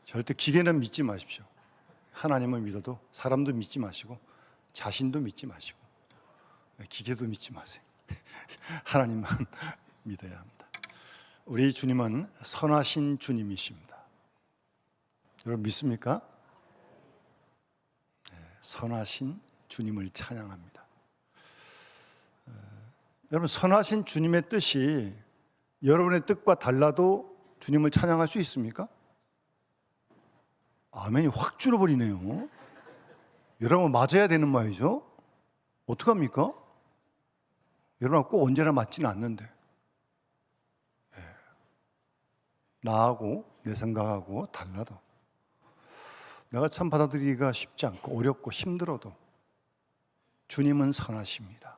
절대 기계는 믿지 마십시오. 하나님을 믿어도 사람도 믿지 마시고 자신도 믿지 마시고 기계도 믿지 마세요. 하나님만 믿어야 합니다. 우리 주님은 선하신 주님이십니다. 여러분 믿습니까? 선하신 주님을 찬양합니다. 여러분 선하신 주님의 뜻이 여러분의 뜻과 달라도 주님을 찬양할 수 있습니까? 아멘이 확 줄어버리네요. 여러분 맞아야 되는 말이죠. 어떡합니까? 여러분 꼭 언제나 맞지는 않는데 나하고 내 생각하고 달라도 내가 참 받아들이기가 쉽지 않고 어렵고 힘들어도 주님은 선하십니다.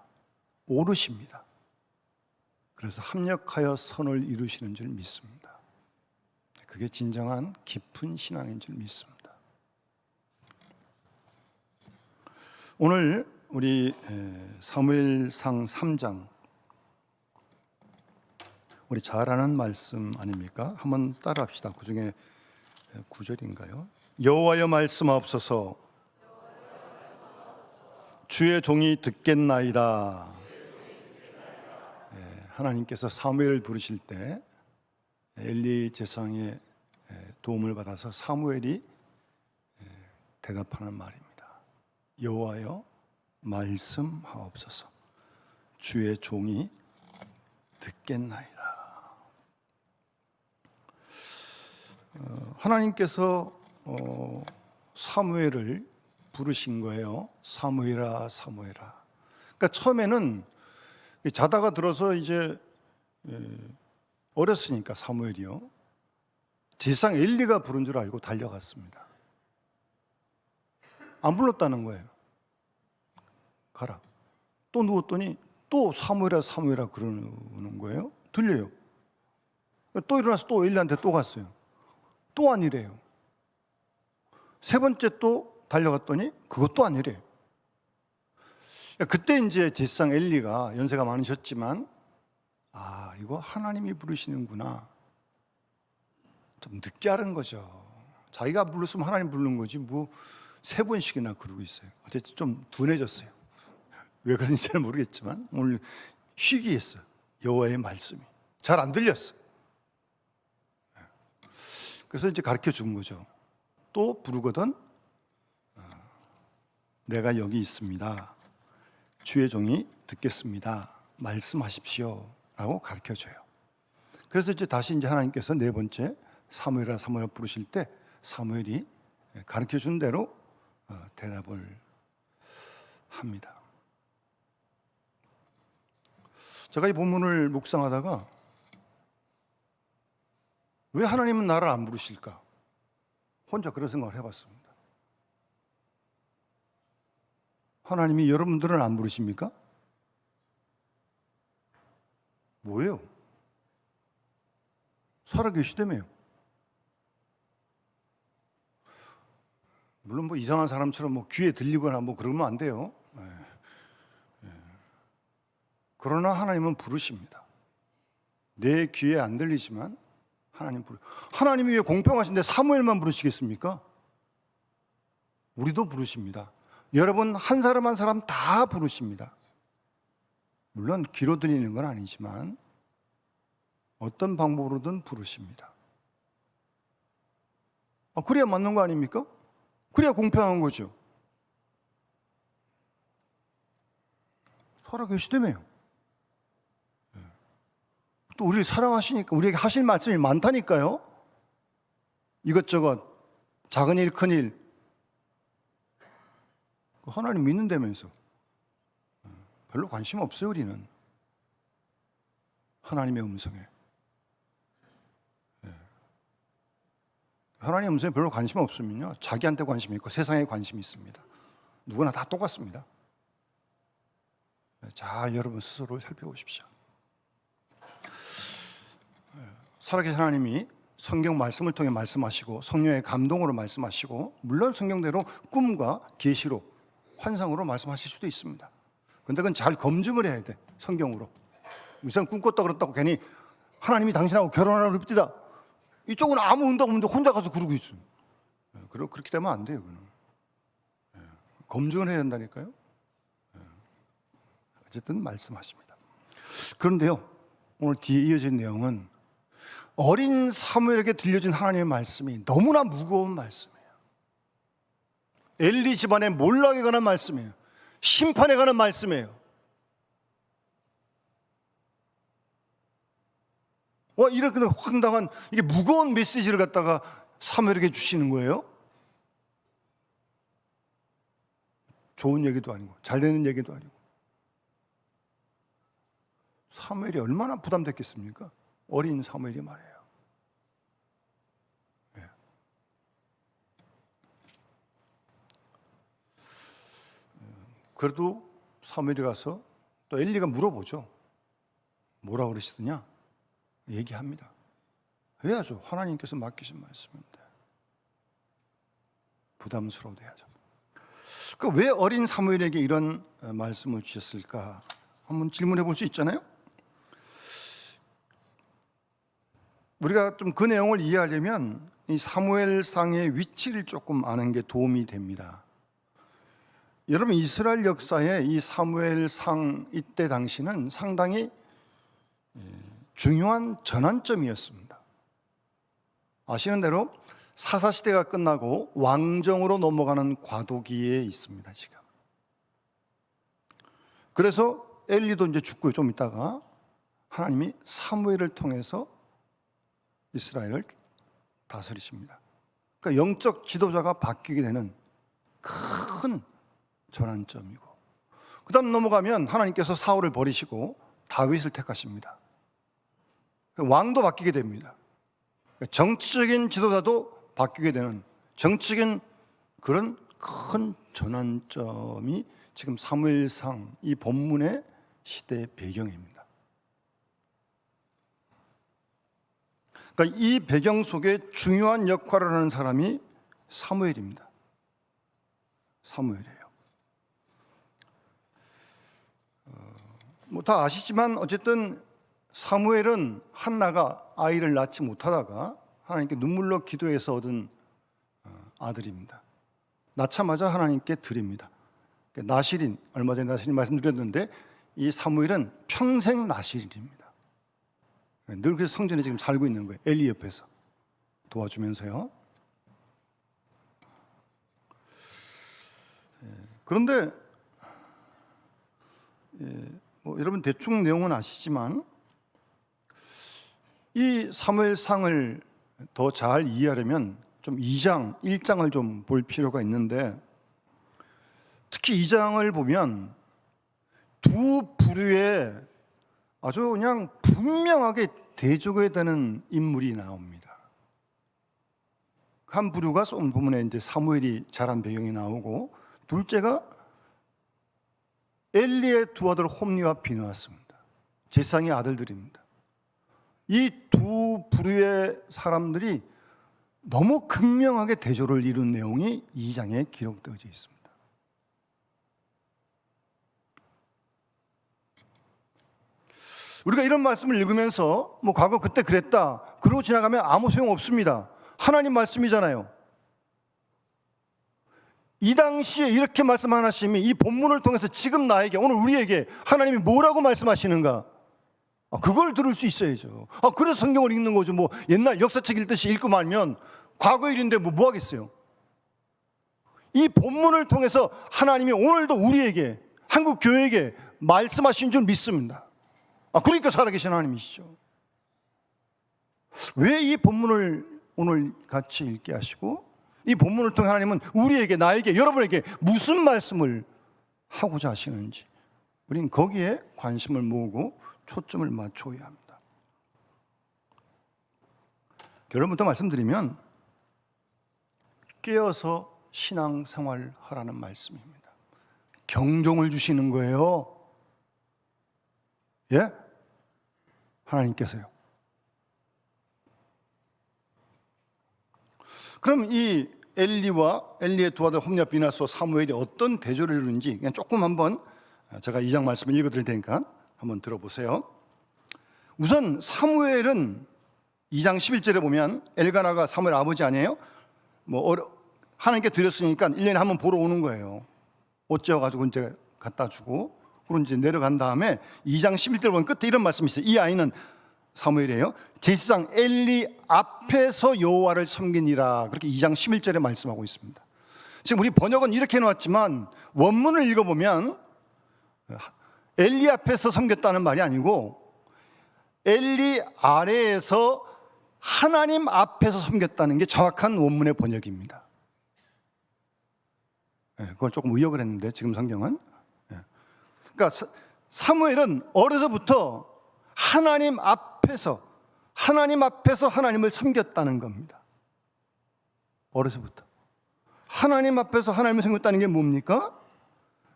오르십니다. 그래서 합력하여 선을 이루시는 줄 믿습니다. 그게 진정한 깊은 신앙인 줄 믿습니다. 오늘 우리 사무엘상 3장 우리 잘 아는 말씀 아닙니까? 한번 따라합시다. 그 중에 9절인가요? 여호와여 말씀하옵소서 주의 종이 듣겠나이다. 하나님께서 사무엘을 부르실 때 엘리 제사장의 도움을 받아서 사무엘이 대답하는 말입니다. 여호와여 말씀하옵소서 주의 종이 듣겠나이다. 하나님께서 사무엘을 부르신 거예요. 사무엘아 사무엘아. 그러니까 처음에는 자다가 들어서 이제 어렸으니까 사무엘이요. 제사장 엘리가 부른 줄 알고 달려갔습니다. 안 불렀다는 거예요. 가라. 또 누웠더니 또 사무엘아 사무엘아 그러는 거예요. 들려요. 또 일어나서 또 엘리한테 또 갔어요. 또 아니래요. 세 번째 또 달려갔더니 그것도 아니래요. 그때 이제 제사장 엘리가 연세가 많으셨지만 이거 하나님이 부르시는구나. 좀 늦게 하는 거죠. 자기가 불렀으면 하나님 부르는 거지 뭐 세 번씩이나 그러고 있어요. 어쨌든 좀 둔해졌어요. 왜 그런지 잘 모르겠지만 오늘 희귀했어요. 여호와의 말씀이 잘 안 들렸어요. 그래서 이제 가르쳐 준 거죠. 또 부르거든 내가 여기 있습니다. 주의 종이 듣겠습니다. 말씀하십시오. 라고 가르쳐 줘요. 그래서 이제 다시 이제 하나님께서 네 번째 사무엘아 사무엘아 부르실 때 사무엘이 가르쳐 준 대로 대답을 합니다. 제가 이 본문을 묵상하다가 왜 하나님은 나를 안 부르실까? 혼자 그런 생각을 해봤습니다. 하나님이 여러분들은 안 부르십니까? 뭐예요? 살아계시다며요. 물론 뭐 이상한 사람처럼 뭐 귀에 들리거나 뭐 그러면 안 돼요. 그러나 하나님은 부르십니다. 내 귀에 안 들리지만 하나님 하나님이 왜 공평하신데 사무엘만 부르시겠습니까? 우리도 부르십니다. 여러분 한 사람 한 사람 다 부르십니다. 물론 귀로 들리는 건 아니지만 어떤 방법으로든 부르십니다. 그래야 맞는 거 아닙니까? 그래야 공평한 거죠. 살아계시다며요. 또 우리를 사랑하시니까 우리에게 하실 말씀이 많다니까요. 이것저것 작은 일 큰 일 하나님 믿는다면서 별로 관심 없어요. 우리는 하나님의 음성에 하나님의 음성에 별로 관심 없으면요 자기한테 관심이 있고 세상에 관심이 있습니다. 누구나 다 똑같습니다. 자, 여러분 스스로 살펴보십시오. 살아계신 하나님이 성경 말씀을 통해 말씀하시고 성령의 감동으로 말씀하시고 물론 성경대로 꿈과 계시로 환상으로 말씀하실 수도 있습니다. 그런데 그건 잘 검증을 해야 돼. 성경으로. 무슨 꿈꿨다 그랬다고 괜히 하나님이 당신하고 결혼하라고 그럽디다. 이쪽은 아무 응답 없는데 혼자 가서 그러고 있어요. 그렇게 되면 안 돼요. 그는. 검증을 해야 된다니까요. 어쨌든 말씀하십니다. 그런데요, 오늘 뒤에 이어진 내용은 어린 사무엘에게 들려진 하나님의 말씀이 너무나 무거운 말씀이에요. 엘리 집안의 몰락에 관한 말씀이에요. 심판에 관한 말씀이에요. 이렇게 황당한 이게 무거운 메시지를 갖다가 사무엘에게 주시는 거예요. 좋은 얘기도 아니고 잘 되는 얘기도 아니고. 사무엘이 얼마나 부담됐겠습니까? 어린 사무엘이 말이에요. 그래도 사무엘이 가서 또 엘리가 물어보죠. 뭐라 그러시더냐? 얘기합니다. 해야죠. 하나님께서 맡기신 말씀인데. 부담스러워도 해야죠. 왜 어린 사무엘에게 이런 말씀을 주셨을까? 한번 질문해 볼 수 있잖아요. 우리가 좀 그 내용을 이해하려면 이 사무엘상의 위치를 조금 아는 게 도움이 됩니다. 여러분, 이스라엘 역사에 이 사무엘상 이때 당시는 상당히 중요한 전환점이었습니다. 아시는 대로 사사시대가 끝나고 왕정으로 넘어가는 과도기에 있습니다, 지금. 그래서 엘리도 이제 죽고 좀 있다가 하나님이 사무엘을 통해서 이스라엘을 다스리십니다. 그러니까 영적 지도자가 바뀌게 되는 큰 전환점이고, 그 다음 넘어가면 하나님께서 사울을 버리시고 다윗을 택하십니다. 왕도 바뀌게 됩니다. 정치적인 지도자도 바뀌게 되는 정치적인 그런 큰 전환점이 지금 사무엘상 이 본문의 시대의 배경입니다. 그러니까 이 배경 속에 중요한 역할을 하는 사람이 사무엘입니다. 사무엘이에요. 다 아시지만 어쨌든 사무엘은 한나가 아이를 낳지 못하다가 하나님께 눈물로 기도해서 얻은 아들입니다. 낳자마자 하나님께 드립니다. 나실인, 얼마 전에 나실인 말씀드렸는데 이 사무엘은 평생 나실인입니다. 늘 그래서 성전에 지금 살고 있는 거예요. 엘리 옆에서 도와주면서요. 그런데 여러분 대충 내용은 아시지만 이 사무엘상을 더 잘 이해하려면 좀 2장, 1장을 좀 볼 필요가 있는데, 특히 2장을 보면 두 부류의 아주 그냥 분명하게 대조가 되는 인물이 나옵니다. 한 부류가 오늘 본문에 이제 사무엘이 자란 배경이 나오고, 둘째가 엘리의 두 아들 홈리와 비느하스입니다. 제사장의 아들들입니다. 이 두 부류의 사람들이 너무 극명하게 대조를 이룬 내용이 2장에 기록되어 있습니다. 우리가 이런 말씀을 읽으면서 과거 그때 그랬다 그러고 지나가면 아무 소용없습니다. 하나님 말씀이잖아요. 이 당시에 이렇게 말씀하시면 이 본문을 통해서 지금 나에게, 오늘 우리에게 하나님이 뭐라고 말씀하시는가, 그걸 들을 수 있어야죠. 그래서 성경을 읽는 거죠. 옛날 역사책 읽듯이 읽고 말면 과거 일인데 뭐 하겠어요. 이 본문을 통해서 하나님이 오늘도 우리에게, 한국 교회에게 말씀하신 줄 믿습니다. 그러니까 살아계신 하나님이시죠. 왜 이 본문을 오늘 같이 읽게 하시고, 이 본문을 통해 하나님은 우리에게, 나에게, 여러분에게 무슨 말씀을 하고자 하시는지, 우린 거기에 관심을 모으고 초점을 맞춰야 합니다. 결론부터 말씀드리면 깨어서 신앙생활 하라는 말씀입니다. 경종을 주시는 거예요. 예? 하나님께서요. 그럼 이 엘리의 두 아들 홈리와 비느하스와 사무엘이 어떤 대조를 이루는지 그냥 조금 한번 제가 2장 말씀을 읽어드릴 테니까 한번 들어보세요. 우선 사무엘은 2장 11절에 보면 엘가나가 사무엘 아버지 아니에요? 하나님께 드렸으니까 1년에 한 번 보러 오는 거예요. 옷 지어가지고 이제 갖다 주고, 그리고 이제 내려간 다음에 2장 11절을 보면 끝에 이런 말씀이 있어요. 이 아이는 사무엘이에요. 제사장 엘리 앞에서 여호와를 섬기니라. 그렇게 2장 11절에 말씀하고 있습니다. 지금 우리 번역은 이렇게 해놨지만 원문을 읽어보면 엘리 앞에서 섬겼다는 말이 아니고 엘리 아래에서 하나님 앞에서 섬겼다는 게 정확한 원문의 번역입니다. 그걸 조금 의역을 했는데 지금 성경은, 그러니까 사무엘은 어려서부터 하나님 앞에서 하나님을 섬겼다는 겁니다. 어려서부터 하나님 앞에서 하나님을 섬겼다는 게 뭡니까?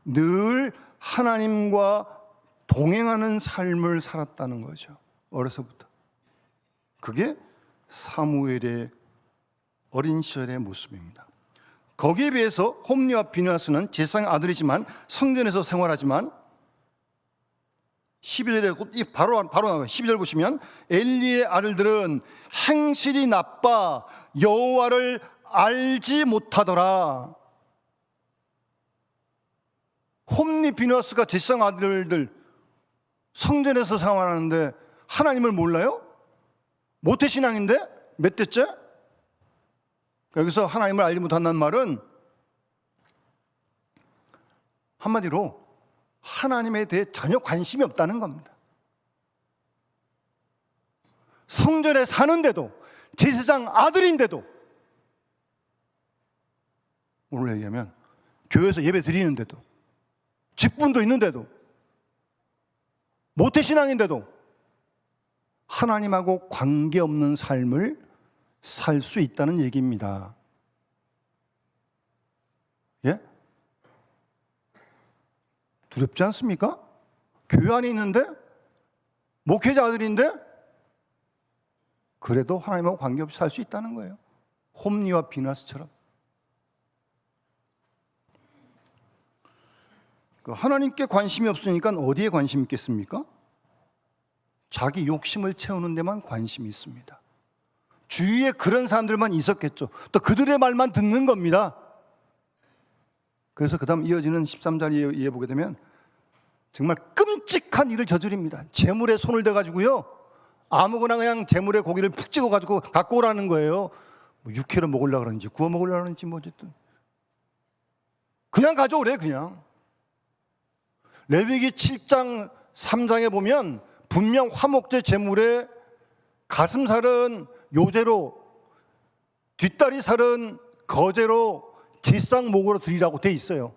늘 하나님과 동행하는 삶을 살았다는 거죠. 어려서부터. 그게 사무엘의 어린 시절의 모습입니다. 거기에 비해서 홈리와 비느하스는 제사장의 아들이지만 성전에서 생활하지만 12절에 바로 나와요. 12절 보시면 엘리의 아들들은 행실이 나빠 여호와를 알지 못하더라. 홈리 비느하스가 제사장 아들들 성전에서 생활하는데 하나님을 몰라요? 모태신앙인데? 몇 대째? 여기서 하나님을 알지 못한다는 말은 한마디로 하나님에 대해 전혀 관심이 없다는 겁니다. 성전에 사는데도, 제사장 아들인데도, 오늘 얘기하면 교회에서 예배 드리는데도, 직분도 있는데도, 모태신앙인데도 하나님하고 관계없는 삶을 살 수 있다는 얘기입니다. 예? 두렵지 않습니까? 교회 안에 있는데, 목회자 아들인데, 그래도 하나님하고 관계없이 살 수 있다는 거예요. 홈리와 비느하스처럼. 하나님께 관심이 없으니까 어디에 관심이 있겠습니까? 자기 욕심을 채우는 데만 관심이 있습니다. 주위에 그런 사람들만 있었겠죠. 또 그들의 말만 듣는 겁니다. 그래서 그 다음 이어지는 13절 이해 보게 되면 정말 끔찍한 일을 저지릅니다. 재물에 손을 대가지고요, 아무거나 그냥 재물에 고기를 푹 찍어가지고 갖고 오라는 거예요. 뭐 육회로 먹으려고 그러는지 구워 먹으려고 그러는지 뭐 어쨌든 그냥 가져오래. 그냥 레위기 7장 3장에 보면 분명 화목제 제물에 가슴살은 요제로, 뒷다리살은 거제로, 제쌍목으로 드리라고 돼 있어요.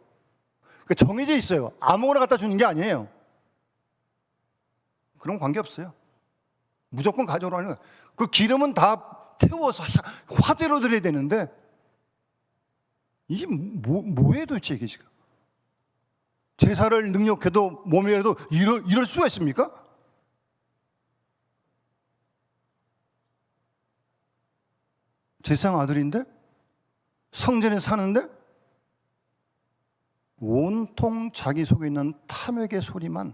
그러니까 정해져 있어요. 아무거나 갖다 주는 게 아니에요. 그런 관계 없어요. 무조건 가져오라는 거예요. 그 기름은 다 태워서 화제로 드려야 되는데 이게 뭐예요 도대체 이게 지금? 제사를 능력해도 몸이라도 이럴 수가 있습니까? 제사장 아들인데? 성전에 사는데? 온통 자기 속에 있는 탐욕의 소리만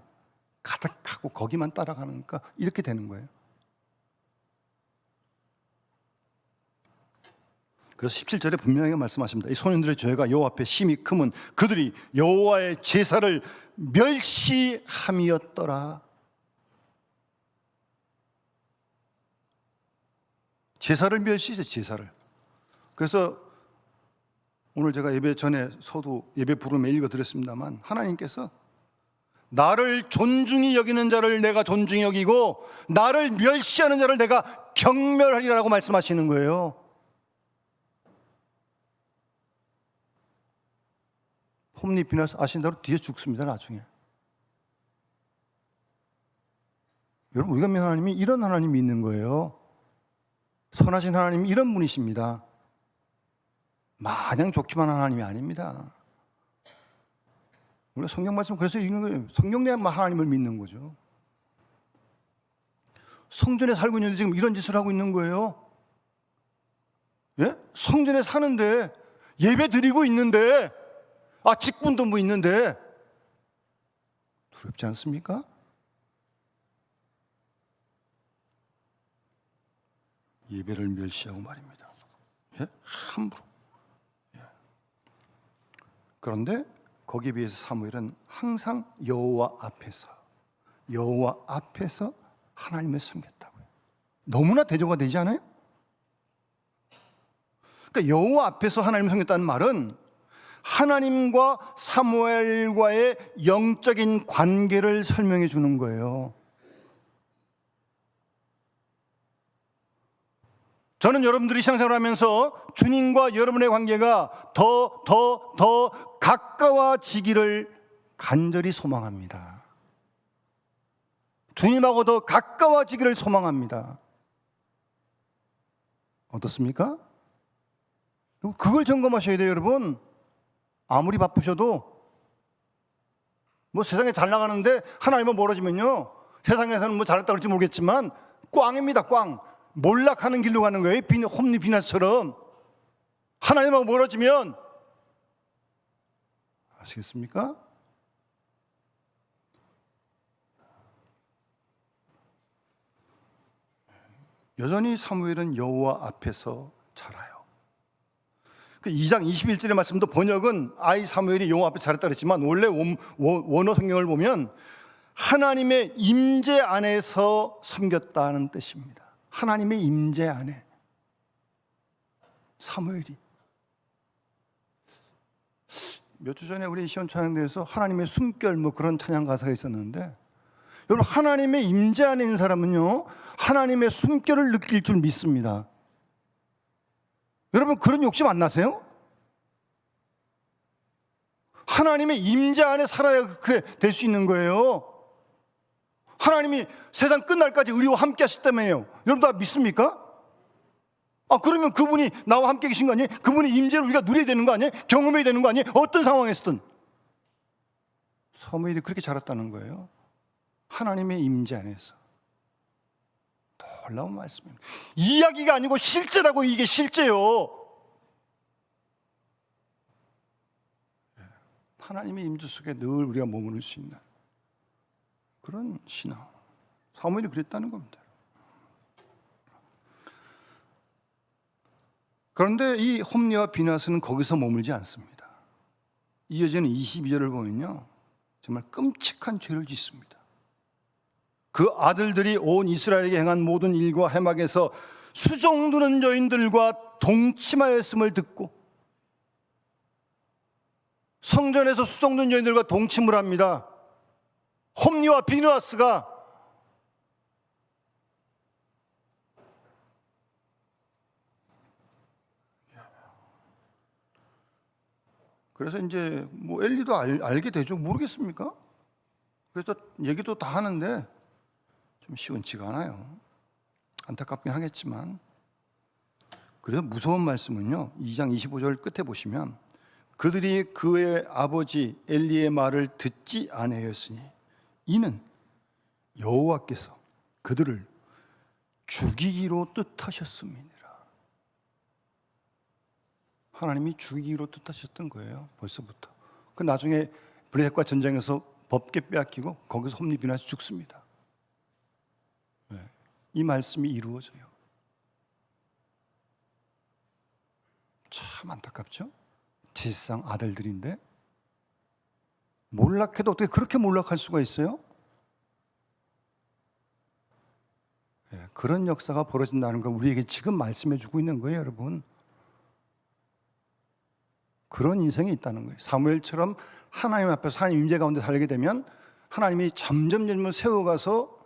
가득하고 거기만 따라가니까 이렇게 되는 거예요. 그래서 17절에 분명하게 말씀하십니다. 이 소년들의 죄가 여호와 앞에 심히 크면 그들이 여호와의 제사를 멸시함이었더라. 제사를 멸시죠, 제사를. 그래서 오늘 제가 예배 전에 서두 예배 부름에 읽어드렸습니다만 하나님께서 나를 존중히 여기는 자를 내가 존중히 여기고 나를 멸시하는 자를 내가 경멸하리라고 말씀하시는 거예요. 홈리 비느하스 아시는 대로 뒤에 죽습니다, 나중에. 여러분, 우리가 믿는 하나님이 이런 하나님이 있는 거예요. 선하신 하나님이 이런 분이십니다. 마냥 좋기만 한 하나님이 아닙니다. 우리가 성경 말씀 그래서 읽는 거예요. 성경 내만 하나님을 믿는 거죠. 성전에 살고 있는데 지금 이런 짓을 하고 있는 거예요. 예? 성전에 사는데 예배 드리고 있는데 직분도 뭐 있는데 두렵지 않습니까? 예배를 멸시하고 말입니다. 예? 함부로. 예. 그런데 거기에 비해서 사무엘은 항상 여호와 앞에서 하나님을 섬겼다고요. 너무나 대조가 되지 않아요? 그러니까 여호와 앞에서 하나님을 섬겼다는 말은 하나님과 사무엘과의 영적인 관계를 설명해 주는 거예요. 저는 여러분들이 신앙생활을 하면서 주님과 여러분의 관계가 더 가까워지기를 간절히 소망합니다. 주님하고 더 가까워지기를 소망합니다. 어떻습니까? 그걸 점검하셔야 돼요, 여러분. 아무리 바쁘셔도 뭐 세상에 잘 나가는데 하나님은 멀어지면요, 세상에서는 뭐 잘했다 그럴지 모르겠지만 꽝입니다. 꽝. 몰락하는 길로 가는 거예요. 홈리 비나스처럼. 하나님하고 멀어지면, 아시겠습니까? 여전히 사무엘은 여호와 앞에서 자라요. 2장 21절의 말씀도 번역은 아이 사무엘이 여호와 앞에 자랐다 그랬지만 원래 원어 성경을 보면 하나님의 임재 안에서 섬겼다는 뜻입니다. 하나님의 임재 안에 사무엘이. 몇 주 전에 우리 시원 찬양대에서 하나님의 숨결 뭐 그런 찬양 가사가 있었는데, 여러분 하나님의 임재 안에 있는 사람은요 하나님의 숨결을 느낄 줄 믿습니다. 여러분 그런 욕심 안 나세요? 하나님의 임재 안에 살아야 그렇게 될 수 있는 거예요. 하나님이 세상 끝날까지 우리와 함께 하셨다며요. 여러분 다 믿습니까? 그러면 그분이 나와 함께 계신 거 아니에요? 그분의 임재를 우리가 누려야 되는 거 아니에요? 경험해야 되는 거 아니에요? 어떤 상황에서든. 사무엘이 그렇게 자랐다는 거예요. 하나님의 임재 안에서. 놀라운 말씀입니다. 이야기가 아니고 실제라고. 이게 실제요. 하나님의 임재 속에 늘 우리가 머무를 수 있는 그런 신앙. 사무엘이 그랬다는 겁니다. 그런데 이 홈리와 비나스는 거기서 머물지 않습니다. 이어지는 22절을 보면요 정말 끔찍한 죄를 짓습니다. 그 아들들이 온 이스라엘에게 행한 모든 일과 해막에서 수종드는 여인들과 동침하였음을 듣고, 성전에서 수종드는 여인들과 동침을 합니다. 홈리와 비나스가. 그래서 이제 뭐 엘리도 알게 되죠. 모르겠습니까? 그래서 얘기도 다 하는데 좀 시원치가 않아요. 안타깝긴 하겠지만. 그래서 무서운 말씀은요 2장 25절 끝에 보시면, 그들이 그의 아버지 엘리의 말을 듣지 아니하였으니 이는 여호와께서 그들을 죽이기로 뜻하셨음이니라. 하나님이 죽이기로 뜻하셨던 거예요. 벌써부터. 그 나중에 블레셋과 전쟁에서 법계 빼앗기고 거기서 홈리 비나스 죽습니다. 이 말씀이 이루어져요. 참 안타깝죠? 제사장 아들들인데 몰락해도 어떻게 그렇게 몰락할 수가 있어요? 그런 역사가 벌어진다는 걸 우리에게 지금 말씀해 주고 있는 거예요, 여러분. 그런 인생이 있다는 거예요. 사무엘처럼 하나님 앞에서 하나님 임재 가운데 살게 되면 하나님이 점점 세워가서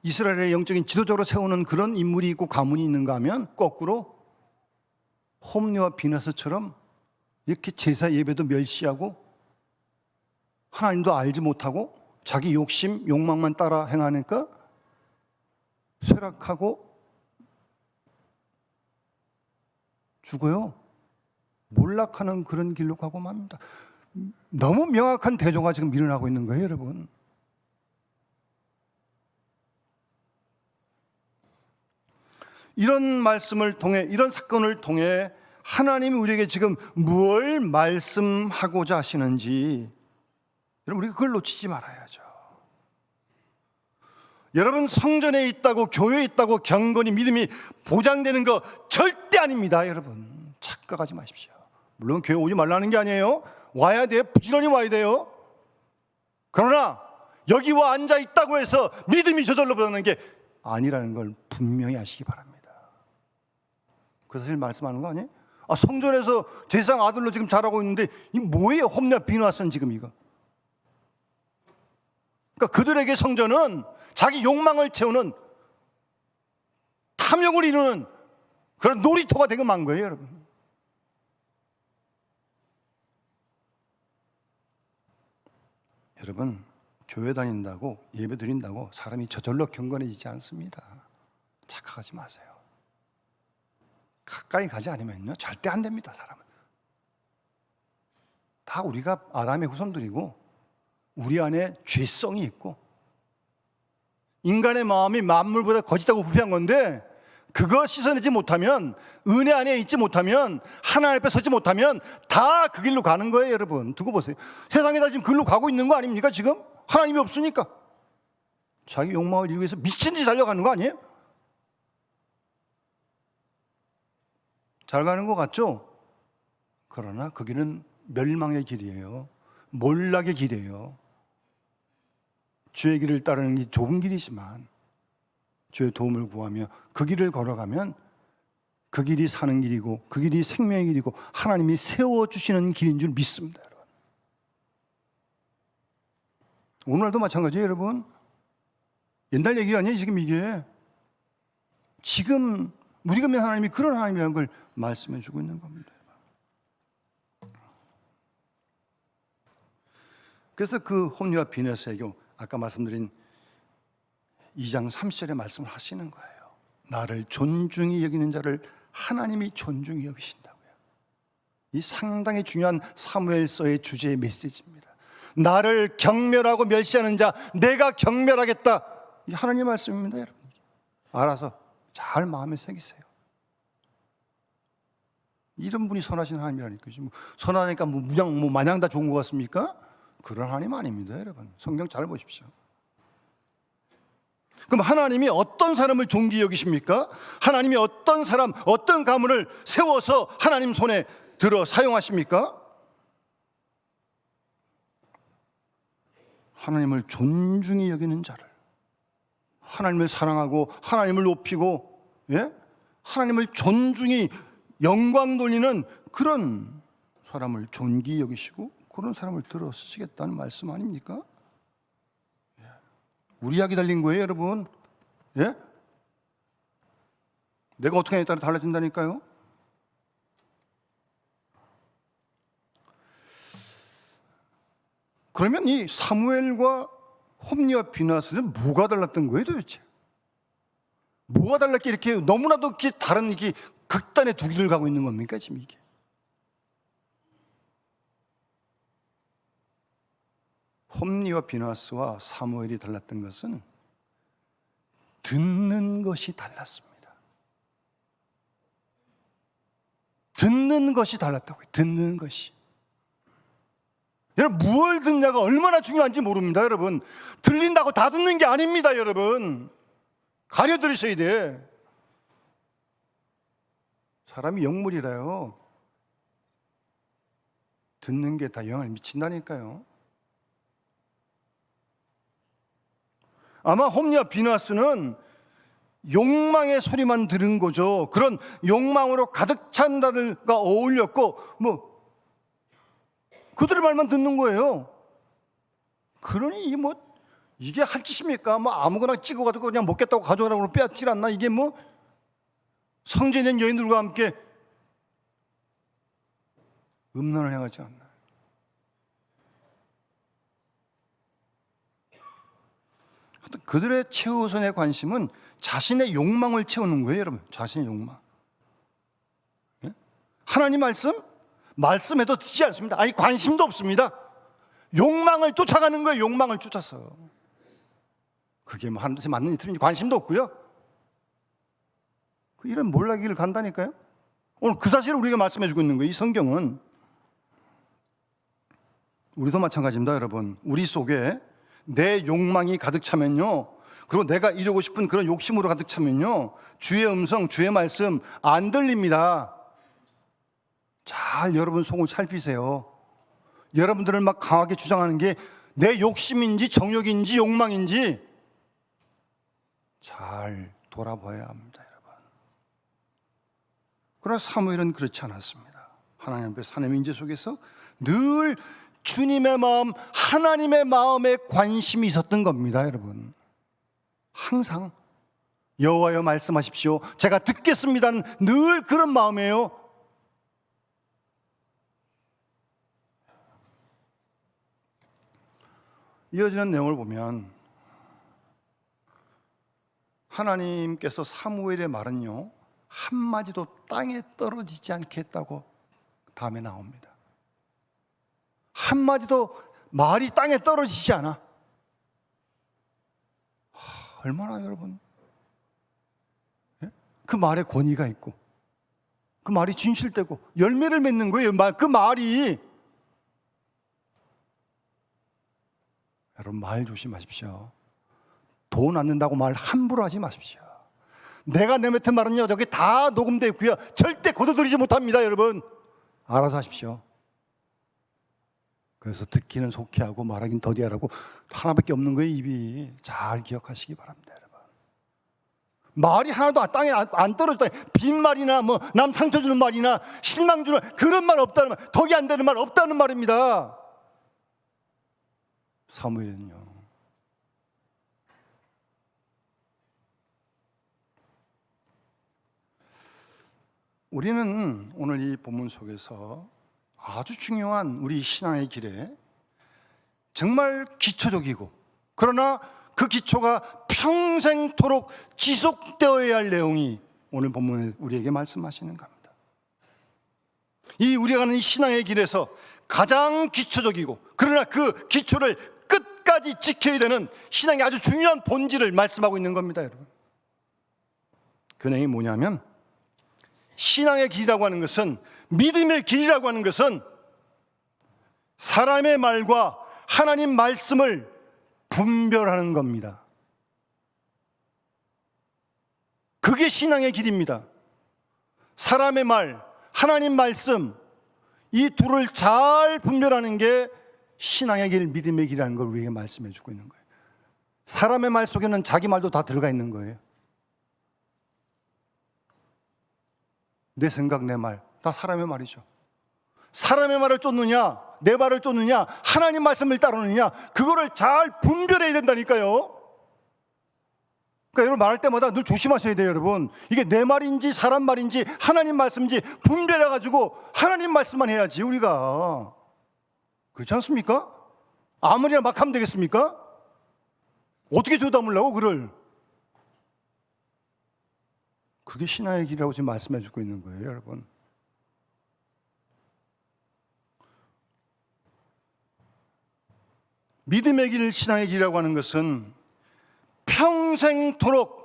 이스라엘의 영적인 지도자로 세우는 그런 인물이 있고 가문이 있는가 하면, 거꾸로 홈리와 비나스처럼 이렇게 제사 예배도 멸시하고 하나님도 알지 못하고 자기 욕심, 욕망만 따라 행하니까 쇠락하고 죽어요. 몰락하는 그런 길로 가고 맙니다. 너무 명확한 대조가 지금 일어나고 있는 거예요, 여러분. 이런 말씀을 통해, 이런 사건을 통해 하나님이 우리에게 지금 무엇을 말씀하고자 하시는지, 여러분 우리가 그걸 놓치지 말아야죠. 여러분 성전에 있다고, 교회에 있다고 경건히 믿음이 보장되는 거 절대 아닙니다. 여러분 착각하지 마십시오. 물론 교회 오지 말라는 게 아니에요. 와야 돼요. 부지런히 와야 돼요. 그러나 여기 와 앉아 있다고 해서 믿음이 저절로 변하는 게 아니라는 걸 분명히 아시기 바랍니다. 그 사실 말씀하는 거 아니에요? 성전에서 제사장 아들로 지금 자라고 있는데 이 뭐예요? 홈리와 비누아스는 지금 이거. 그러니까 그들에게 성전은 자기 욕망을 채우는, 탐욕을 이루는 그런 놀이터가 되고 만 거예요, 여러분. 여러분, 교회 다닌다고, 예배 드린다고 사람이 저절로 경건해지지 않습니다. 착각하지 마세요. 가까이 가지 않으면요 절대 안 됩니다. 사람은 다 우리가 아담의 후손들이고 우리 안에 죄성이 있고 인간의 마음이 만물보다 거짓하고 부패한 건데, 그거 씻어내지 못하면, 은혜 안에 있지 못하면, 하나님 앞에 서지 못하면 다 그 길로 가는 거예요. 여러분 두고 보세요. 세상에 다 지금 그 길로 가고 있는 거 아닙니까? 지금 하나님이 없으니까 자기 욕망을 이루기 위해서 미친 듯이 달려가는 거 아니에요? 잘 가는 것 같죠? 그러나 그 길은 멸망의 길이에요. 몰락의 길이에요. 주의 길을 따르는 게 좁은 길이지만 주의 도움을 구하며 그 길을 걸어가면 그 길이 사는 길이고 그 길이 생명의 길이고 하나님이 세워주시는 길인 줄 믿습니다. 여러분. 오늘날도 마찬가지예요. 여러분, 옛날 얘기 아니에요. 지금 이게 지금 우리가 믿는 하나님이 그런 하나님이라는 걸 말씀해 주고 있는 겁니다. 그래서 그 홈리와 비누아스에게 아까 말씀드린 2장 30절에 말씀을 하시는 거예요. 나를 존중히 여기는 자를 하나님이 존중히 여기신다고요. 이 상당히 중요한 사무엘서의 주제의 메시지입니다. 나를 경멸하고 멸시하는 자 내가 경멸하겠다. 이 하나님의 말씀입니다. 여러분, 알아서 잘 마음에 새기세요. 이런 분이 선하신 하나님이라니까요. 선하니까 그냥 마냥 다 좋은 것 같습니까? 그런 하나님 아닙니다. 여러분, 성경 잘 보십시오. 그럼 하나님이 어떤 사람을 존귀히 여기십니까? 하나님이 어떤 사람, 어떤 가문을 세워서 하나님 손에 들어 사용하십니까? 하나님을 존중히 여기는 자를, 하나님을 사랑하고 하나님을 높이고, 예? 하나님을 존중히 영광 돌리는 그런 사람을 존귀히 여기시고 그런 사람을 들어 쓰시겠다는 말씀 아닙니까? 우리 약이 달린 거예요, 여러분. 예? 내가 어떻게 하냐에 따라 달라진다니까요. 그러면 이 사무엘과 홈리와 비누아스는 뭐가 달랐던 거예요, 도대체? 뭐가 달랐게 이렇게 너무나도 이렇게 다른 이렇게 극단의 두 길을 가고 있는 겁니까, 지금 이게? 홈리와 비누아스와 사무엘이 달랐던 것은 듣는 것이 달랐습니다. 듣는 것이 달랐다고요. 듣는 것이. 여러분, 무엇을 듣냐가 얼마나 중요한지 모릅니다. 여러분, 들린다고 다 듣는 게 아닙니다. 여러분, 가려 들으셔야 돼. 사람이 영물이라요, 듣는 게 다 영향을 미친다니까요. 아마 홈리와 비누아스는 욕망의 소리만 들은 거죠. 그런 욕망으로 가득 찬 자들과 어울렸고 그들의 말만 듣는 거예요. 그러니 이게 할 짓입니까? 아무거나 찍어가지고 그냥 먹겠다고 가져가라고 빼앗질 않나? 이게 성전에 있는 여인들과 함께 음란을 행하지 않나? 그들의 최우선의 관심은 자신의 욕망을 채우는 거예요, 여러분. 자신의 욕망. 예? 하나님 말씀해도 듣지 않습니다. 아니, 관심도 없습니다. 욕망을 쫓아가는 거예요. 욕망을 쫓아서. 그게 하나님 뜻에 맞는 일인지 관심도 없고요. 이런 몰락길을 간다니까요. 오늘 그 사실을 우리가 말씀해 주고 있는 거예요. 이 성경은. 우리도 마찬가지입니다, 여러분. 우리 속에 내 욕망이 가득 차면요, 그리고 내가 이루고 싶은 그런 욕심으로 가득 차면요, 주의 음성, 주의 말씀 안 들립니다. 잘 여러분 속을 살피세요. 여러분들을 막 강하게 주장하는 게 내 욕심인지 정욕인지 욕망인지 잘 돌아봐야 합니다, 여러분. 그러나 사무엘은 그렇지 않았습니다. 하나님 앞에 사는 임재 속에서 늘 주님의 마음, 하나님의 마음에 관심이 있었던 겁니다, 여러분. 항상 여호와여 말씀하십시오, 제가 듣겠습니다는 늘 그런 마음이에요. 이어지는 내용을 보면 하나님께서 사무엘의 말은요, 한마디도 땅에 떨어지지 않게 했다고 다음에 나옵니다. 한마디도 말이 땅에 떨어지지 않아. 얼마나 여러분, 그 말에 권위가 있고 그 말이 진실되고 열매를 맺는 거예요. 그 말이. 여러분, 말 조심하십시오. 돈 안 낸다고 말 함부로 하지 마십시오. 내가 내뱉은 말은요, 저기 다 녹음되어 있고요, 절대 거둬들이지 못합니다, 여러분. 알아서 하십시오. 그래서 듣기는 속히 하고 말하긴 더디 하라고 하나밖에 없는 거예요, 입이. 잘 기억하시기 바랍니다, 여러분. 말이 하나도 땅에 안 떨어졌다. 빈말이나 뭐 남 상처 주는 말이나 실망 주는 그런 말 없다는 말, 덕이 안 되는 말 없다는 말입니다. 사무엘은요, 우리는 오늘 이 본문 속에서 아주 중요한 우리 신앙의 길에 정말 기초적이고, 그러나 그 기초가 평생토록 지속되어야 할 내용이 오늘 본문에 우리에게 말씀하시는 겁니다. 이 우리가 가는 이 신앙의 길에서 가장 기초적이고, 그러나 그 기초를 끝까지 지켜야 되는 신앙의 아주 중요한 본질을 말씀하고 있는 겁니다, 여러분. 그 내용이 뭐냐면, 신앙의 길이라고 하는 것은, 믿음의 길이라고 하는 것은 사람의 말과 하나님 말씀을 분별하는 겁니다. 그게 신앙의 길입니다. 사람의 말, 하나님 말씀, 이 둘을 잘 분별하는 게 신앙의 길, 믿음의 길이라는 걸 우리에게 말씀해 주고 있는 거예요. 사람의 말 속에는 자기 말도 다 들어가 있는 거예요. 내 생각, 내 말, 다 사람의 말이죠. 사람의 말을 쫓느냐, 내 말을 쫓느냐, 하나님 말씀을 따르느냐, 그거를 잘 분별해야 된다니까요. 그러니까 여러분, 말할 때마다 늘 조심하셔야 돼요, 여러분. 이게 내 말인지 사람 말인지 하나님 말씀인지 분별해가지고 하나님 말씀만 해야지, 우리가. 그렇지 않습니까? 아무리나 막 하면 되겠습니까? 어떻게 조담으려고 그를? 그게 신앙의 길이라고 지금 말씀해 주고 있는 거예요, 여러분. 믿음의 길, 신앙의 길이라고 하는 것은 평생토록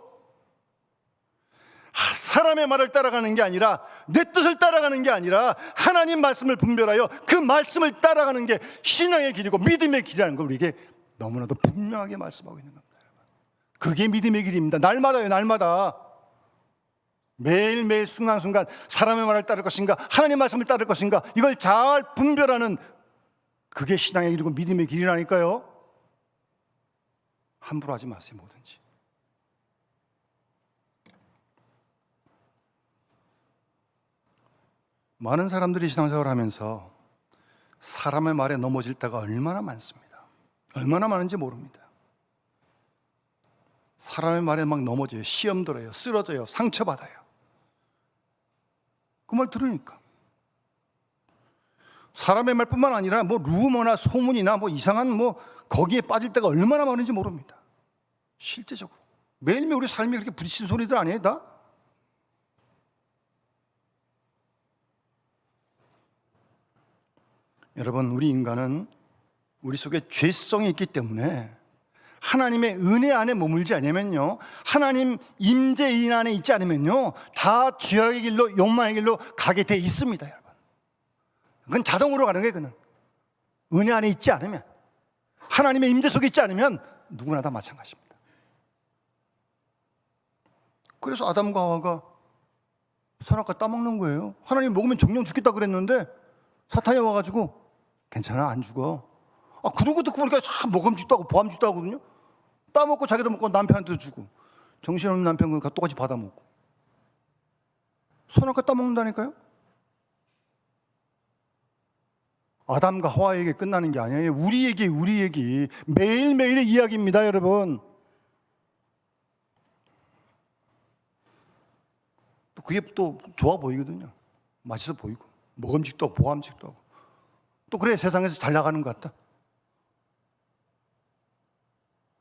사람의 말을 따라가는 게 아니라, 내 뜻을 따라가는 게 아니라 하나님 말씀을 분별하여 그 말씀을 따라가는 게 신앙의 길이고 믿음의 길이라는 걸 우리에게 너무나도 분명하게 말씀하고 있는 겁니다, 여러분. 그게 믿음의 길입니다. 날마다요, 날마다. 매일매일 순간순간 사람의 말을 따를 것인가, 하나님 말씀을 따를 것인가, 이걸 잘 분별하는, 그게 신앙의 길이고 믿음의 길이라니까요. 함부로 하지 마세요, 뭐든지. 많은 사람들이 신앙생활을 하면서 사람의 말에 넘어질 때가 얼마나 많습니다. 얼마나 많은지 모릅니다. 사람의 말에 막 넘어져요. 시험 들어요. 쓰러져요. 상처받아요. 그 말 들으니까. 사람의 말뿐만 아니라 뭐 루머나 소문이나 뭐 이상한 뭐 거기에 빠질 때가 얼마나 많은지 모릅니다. 실제적으로 매일매일 우리 삶이 그렇게 부딪히는 소리들 아니에요, 다? 여러분, 우리 인간은 우리 속에 죄성이 있기 때문에 하나님의 은혜 안에 머물지 않으면요, 하나님 임재인 안에 있지 않으면요, 다 죄악의 길로, 욕망의 길로 가게 돼 있습니다, 여러분. 그건 자동으로 가는 거예요. 그는 은혜 안에 있지 않으면, 하나님의 임재 속에 있지 않으면 누구나 다 마찬가지입니다. 그래서 아담과 하와가 선악과 따먹는 거예요. 하나님 먹으면 정령 죽겠다 그랬는데 사탄이 와가지고 괜찮아, 안 죽어. 그러고 듣고 보니까 참 먹음직도 하고 보암직도 하거든요. 따먹고 자기도 먹고 남편한테도 주고, 정신없는 남편과 똑같이 받아먹고. 선악과 따먹는다니까요. 아담과 하와에게 끝나는 게 아니에요. 우리 얘기 매일매일의 이야기입니다, 여러분. 또 그게 또 좋아 보이거든요. 맛있어 보이고 먹음직도 하고 보암직도 하고. 또 그래, 세상에서 잘 나가는 것 같다.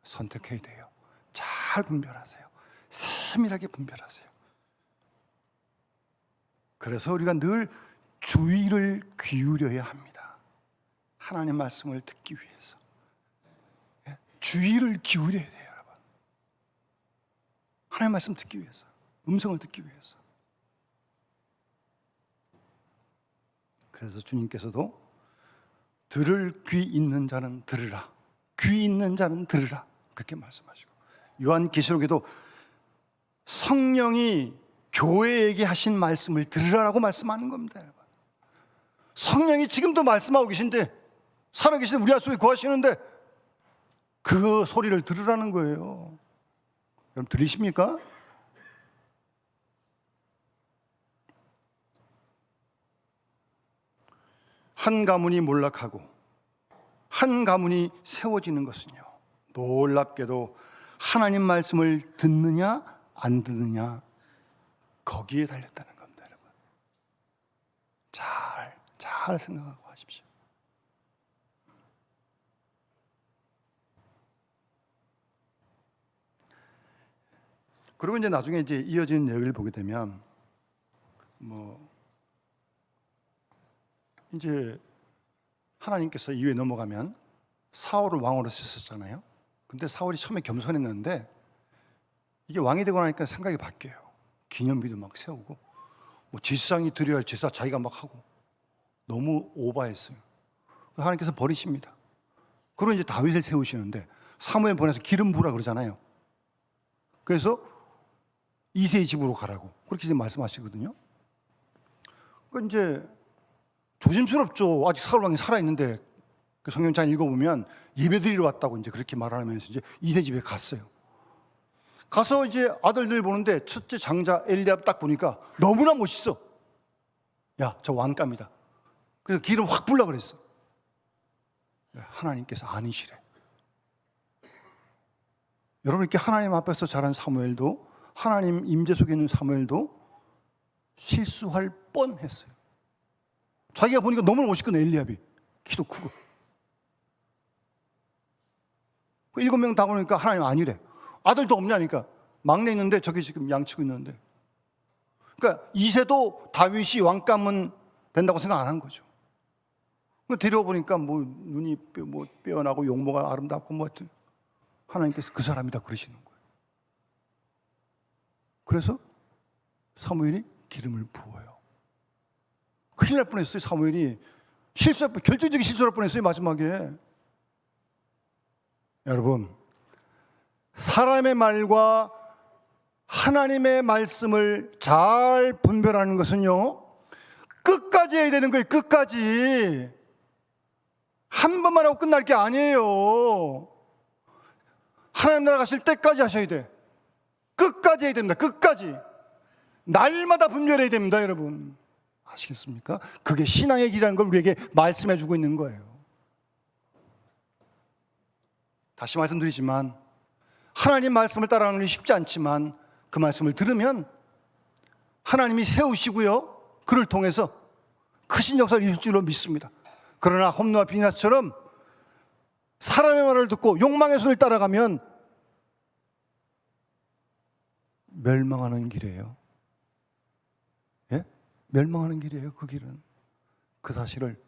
선택해야 돼요. 잘 분별하세요. 세밀하게 분별하세요. 그래서 우리가 늘 주의를 기울여야 합니다. 하나님 말씀을 듣기 위해서 주의를 기울여야 돼요, 여러분. 하나님 말씀 듣기 위해서, 음성을 듣기 위해서. 그래서 주님께서도 들을 귀 있는 자는 들으라, 귀 있는 자는 들으라, 그렇게 말씀하시고, 요한계시록에도 성령이 교회에게 하신 말씀을 들으라라고 말씀하는 겁니다, 여러분. 성령이 지금도 말씀하고 계신데, 살아계신 우리 속에 거하시는데 그 소리를 들으라는 거예요. 여러분 들리십니까? 한 가문이 몰락하고 한 가문이 세워지는 것은요, 놀랍게도 하나님 말씀을 듣느냐 안 듣느냐, 거기에 달렸다는 겁니다, 여러분. 잘 생각하고 하십시오. 그리고 이제 나중에 이어지는 얘기를 보게 되면, 이제 하나님께서 이후에 넘어가면 사울을 왕으로 쓰셨잖아요. 근데 사울이 처음에 겸손했는데 이게 왕이 되고 나니까 생각이 바뀌어요. 기념비도 막 세우고, 제사장이 드려야 할 제사 자기가 막 하고, 너무 오바했어요. 하나님께서 버리십니다. 그리고 이제 다윗을 세우시는데 사무엘 보내서 기름 부으라 그러잖아요. 그래서 이새의 집으로 가라고 그렇게 이제 말씀하시거든요. 그 이제 조심스럽죠. 아직 사울 왕이 살아 있는데, 그 성경 잘 읽어보면 예배드리러 왔다고 이제 그렇게 말하면서 이제 이새 집에 갔어요. 가서 이제 아들들 보는데 첫째 장자 엘리압 딱 보니까 너무나 멋있어. 야, 저 왕감이다. 그래서 기름 확 불라 그랬어. 하나님께서 아니시래. 여러분, 이렇게 하나님 앞에서 자란 사무엘도, 하나님 임재 속에 있는 사무엘도 실수할 뻔했어요. 자기가 보니까 너무 멋있거든, 엘리압이. 키도 크고. 7명 다 보니까 하나님 아니래. 아들도 없냐니까. 막내 있는데 저기 지금 양치고 있는데. 그러니까 이새도 다윗이 왕감은 된다고 생각 안 한 거죠. 데려와 보니까 눈이 빼어나고 용모가 아름답고 하여튼 하나님께서 그 사람이다 그러시는 거예요. 그래서 사무엘이 기름을 부어요. 큰일 날 뻔했어요. 사무엘이 결정적인 실수할 뻔했어요, 마지막에. 여러분, 사람의 말과 하나님의 말씀을 잘 분별하는 것은요, 끝까지 해야 되는 거예요. 끝까지. 한 번만 하고 끝날 게 아니에요. 하나님 나라 가실 때까지 하셔야 돼. 끝까지 해야 됩니다. 끝까지. 날마다 분별해야 됩니다, 여러분. 아시겠습니까? 그게 신앙의 길이라는 걸 우리에게 말씀해 주고 있는 거예요. 다시 말씀드리지만, 하나님 말씀을 따라가는 게 쉽지 않지만 그 말씀을 들으면 하나님이 세우시고요, 그를 통해서 크신 역사를 이룰 줄로 믿습니다. 그러나 홈노아 비나스처럼 사람의 말을 듣고 욕망의 손을 따라가면 멸망하는 길이에요. 예? 멸망하는 길이에요. 그 길은. 그 사실을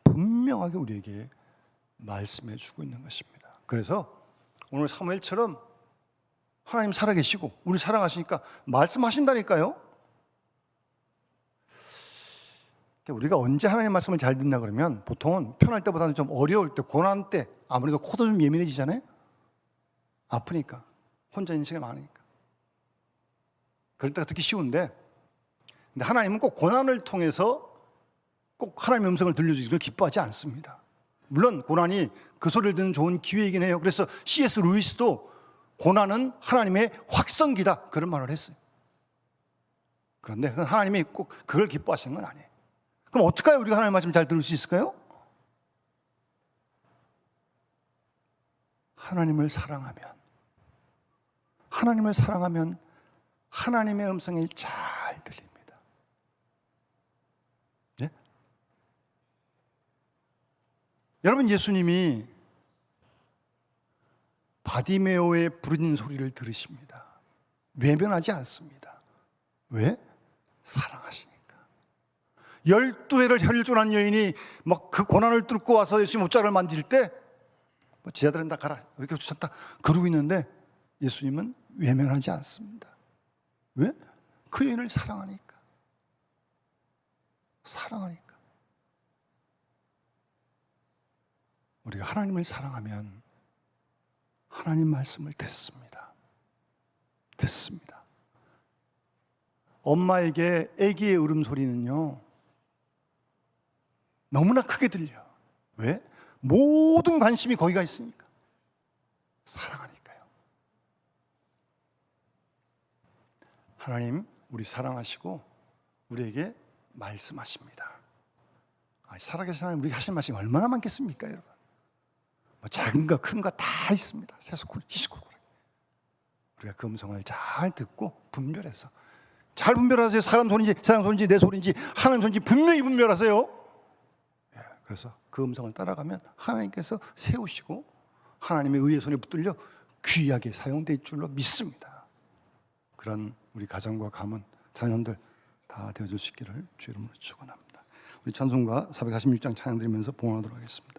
분명하게 우리에게 말씀해 주고 있는 것입니다. 그래서 오늘 사무엘처럼 하나님 살아계시고 우리 사랑하시니까 말씀하신다니까요. 우리가 언제 하나님 말씀을 잘 듣나 그러면 보통은 편할 때보다는 좀 어려울 때, 고난 때, 아무래도 코도 좀 예민해지잖아요. 아프니까, 혼자 있는 시간이 많으니까. 그럴 때가 듣기 쉬운데, 근데 하나님은 꼭 고난을 통해서 꼭 하나님의 음성을 들려주기를 기뻐하지 않습니다. 물론 고난이 그 소리를 듣는 좋은 기회이긴 해요. 그래서 C.S. 루이스도 고난은 하나님의 확성기다 그런 말을 했어요. 그런데 하나님이 꼭 그걸 기뻐하시는 건 아니에요. 그럼 어떻게 해야 우리가 하나님의 말씀을 잘 들을 수 있을까요? 하나님을 사랑하면 하나님의 음성이 잘 들립니다. 네? 여러분, 예수님이 바디메오의 부르짖는 소리를 들으십니다. 외면하지 않습니다. 왜? 사랑하시니까. 12해를 혈전한 여인이 막 그 고난을 뚫고 와서 예수님 옷자락을 만질 때 제 아들은 다 가라, 여기 주셨다 그러고 있는데 예수님은 외면하지 않습니다. 왜? 그 여인을 사랑하니까. 우리가 하나님을 사랑하면 하나님 말씀을 듣습니다. 엄마에게 아기의 울음소리는요 너무나 크게 들려. 왜? 모든 관심이 거기가 있으니까. 사랑하니까요. 하나님 우리 사랑하시고 우리에게 말씀하십니다. 살아계신 하나님 우리에게 하실 말씀이 얼마나 많겠습니까, 여러분? 작은 거 큰 거 다 있습니다. 세수골, 희시골. 우리가 그 음성을 잘 듣고 분별해서 잘 분별하세요. 사람 소리인지 세상 소리인지 내 소리인지 하나님 소리인지 분명히 분별하세요. 그래서 그 음성을 따라가면 하나님께서 세우시고 하나님의 의의 손에 붙들려 귀하게 사용될 줄로 믿습니다. 그런 우리 가정과 가문, 자녀들 다 되어줄 수 있기를 주 이름으로 축원합니다. 우리 찬송가 446장 찬양 드리면서 봉헌하도록 하겠습니다.